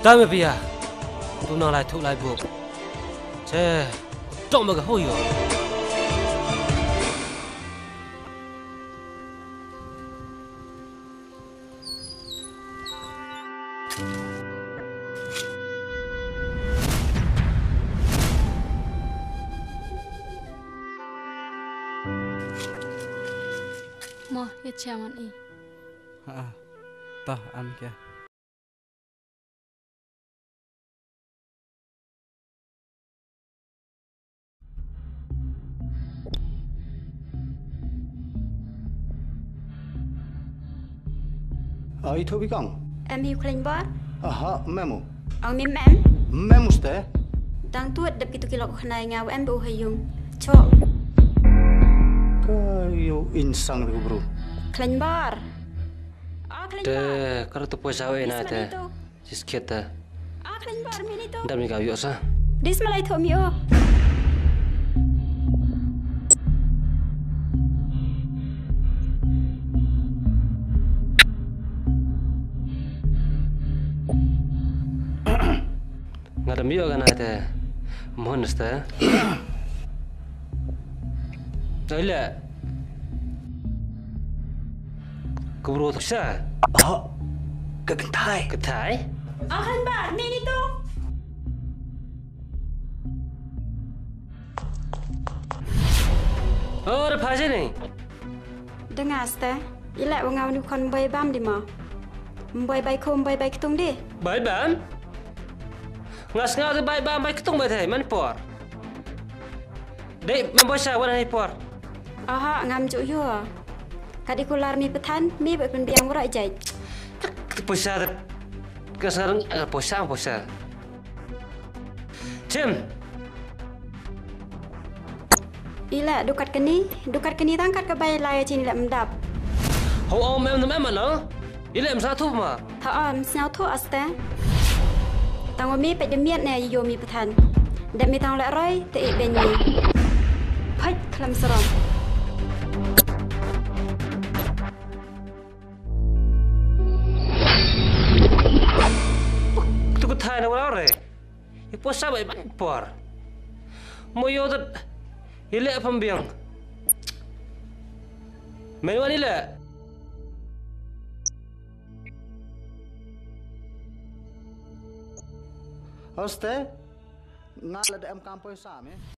Time bia. Tu nang lai thu lai buộc. Che, trong mà cái hôi rồi. Mo, ya chaman i. Tah am kia. Itu bikang. Em hiu kling bar. Aha, memo. Ang mim em. Memo ste. Dang tuat dap kitu kilok khnai ngaw em bu hayung. Chok. Kayu insang tu bro. Kling bar. Ah kling bar. De, kalau tu puasa we na te. Jiskit te. Ah kling bar mini tu. Dam ni kau yuk sa. Dis malai thom yo. Ngada mio kan te. Mohon ste. Ila. Kubro tu sa. Kegentai. Ketai? Ah kling bar mini tu. Oh, ada apa ni? Dengar ste. Ila ngaw ni kon boy bam di mo. Boy bay khom boy bay ketung di. Baik bam. Ngas ngau tu baik bam baik ketung baik thai man por. Dek membaca wan hai por. Aha ngam ju yo. Kadi kular mi petan mi bay pen biang ora jai. Puasa tu. Sekarang puasa. Cem. Ila dukat keni tangkat ke bay lai chin lam dap. Hau om em mana? Ila em satu ma. Tha am snau thu aste. Tang mi pe de miet ne yo mi petan. Dap mi tang la roi te e ben ni. Phai klam saram. Tu ketai na wala re. Puasa baik man por. Moyo tu ila pembiang. Menuan ila. Hoste. Ngala de am kampoi sam eh.